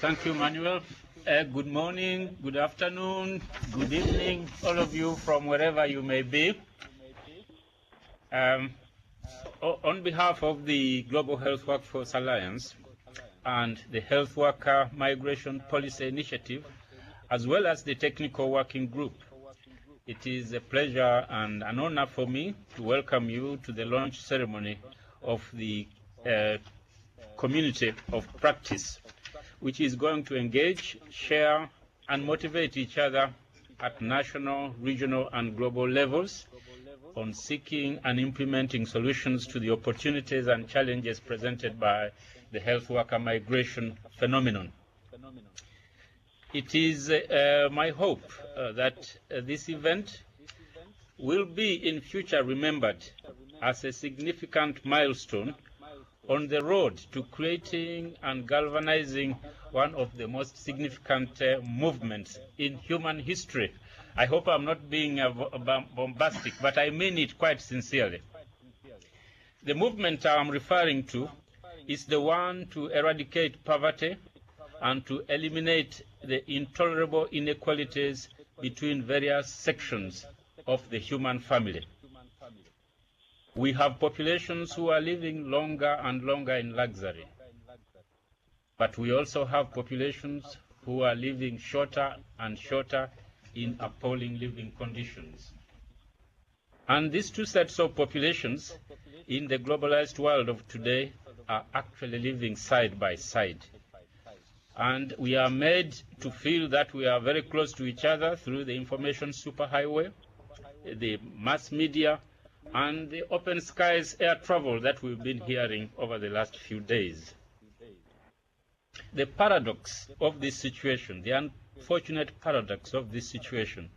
Thank you, Manuel. Good morning, good afternoon, good evening, all of you from wherever you may be. On behalf of the Global Health Workforce Alliance and the Health Worker Migration Policy Initiative, as well as the Technical Working Group, it is a pleasure and an honor for me to welcome you to the launch ceremony of the community of practice, which is going to engage, share, and motivate each other at national, regional, and global levels on seeking and implementing solutions to the opportunities and challenges presented by the health worker migration phenomenon. It is my hope that this event will be in future remembered as a significant milestone on the road to creating and galvanizing one of the most significant movements in human history. I hope I'm not being bombastic, but I mean it quite sincerely. The movement I'm referring to is the one to eradicate poverty and to eliminate the intolerable inequalities between various sections of the human family. We have populations who are living longer and longer in luxury, but we also have populations who are living shorter and shorter in appalling living conditions. And these two sets of populations in the globalized world of today are actually living side by side. And we are made to feel that we are very close to each other through the information superhighway, the mass media, and the open skies air travel that we've been hearing over the last few days. The paradox of this situation, the unfortunate paradox of this situation,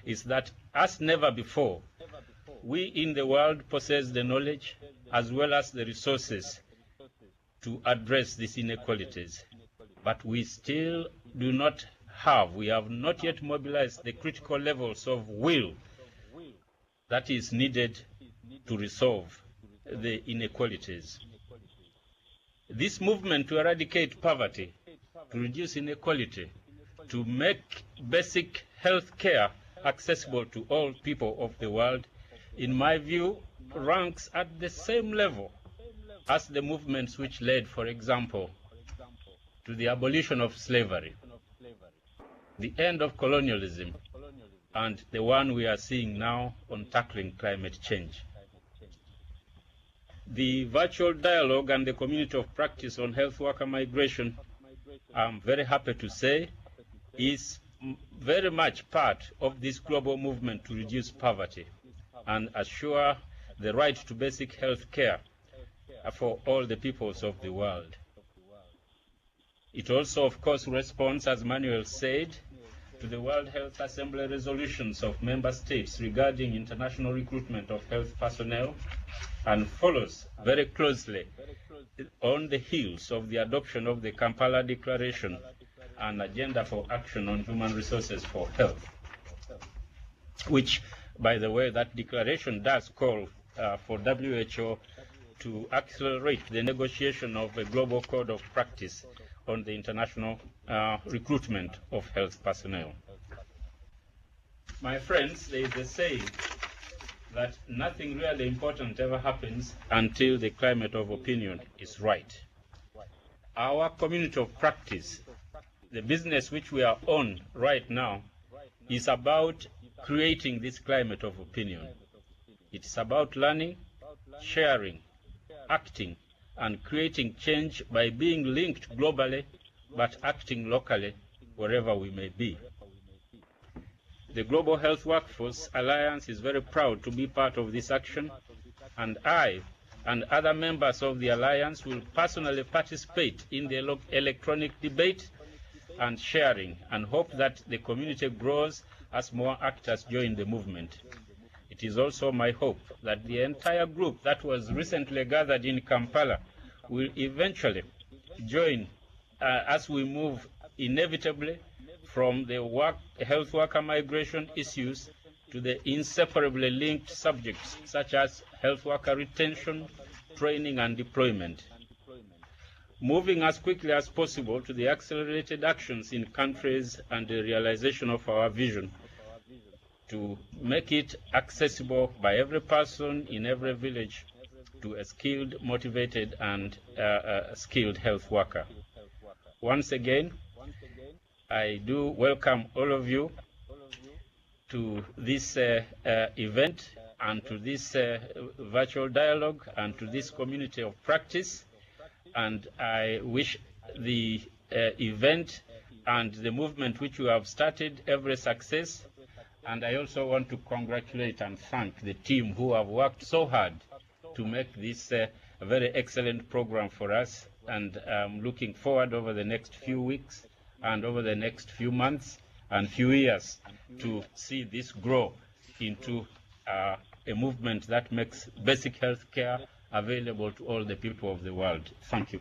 is that as never before, we in the world possess the knowledge as well as the resources to address these inequalities. But we still do not have, we have not yet mobilized the critical levels of will that is needed to resolve the inequalities. This movement to eradicate poverty, to reduce inequality, to make basic health care accessible to all people of the world, in my view, ranks at the same level as the movements which led, for example, to the abolition of slavery, the end of colonialism, and the one we are seeing now on tackling climate change. The virtual dialogue and the community of practice on health worker migration, I'm very happy to say, is very much part of this global movement to reduce poverty and assure the right to basic health care for all the peoples of the world. It also, of course, responds, as Manuel said, to the World Health Assembly resolutions of member states regarding international recruitment of health personnel, and follows very closely on the heels of the adoption of the Kampala Declaration and Agenda for Action on Human Resources for Health, which, by the way, that declaration does call for WHO to accelerate the negotiation of a global code of practice on the international recruitment of health personnel. My friends, there is a saying that nothing really important ever happens until the climate of opinion is right. Our community of practice, the business which we are on right now, is about creating this climate of opinion. It's about learning, sharing, acting, and creating change by being linked globally, but acting locally wherever we may be. The Global Health Workforce Alliance is very proud to be part of this action, and I and other members of the Alliance will personally participate in the electronic debate and sharing, and hope that the community grows as more actors join the movement. It is also my hope that the entire group that was recently gathered in Kampala will eventually join as we move inevitably from the health worker migration issues to the inseparably linked subjects such as health worker retention, training, and deployment. moving as quickly as possible to the accelerated actions in countries and the realization of our vision to make it accessible by every person in every village to a skilled, motivated, and skilled health worker. Once again, I do welcome all of you to this event and to this virtual dialogue and to this community of practice. And I wish the event and the movement which you have started every success. And I also want to congratulate and thank the team who have worked so hard to make this a very excellent program for us. And I'm looking forward over the next few weeks and over the next few months and few years to see this grow into a movement that makes basic health care available to all the people of the world. Thank you.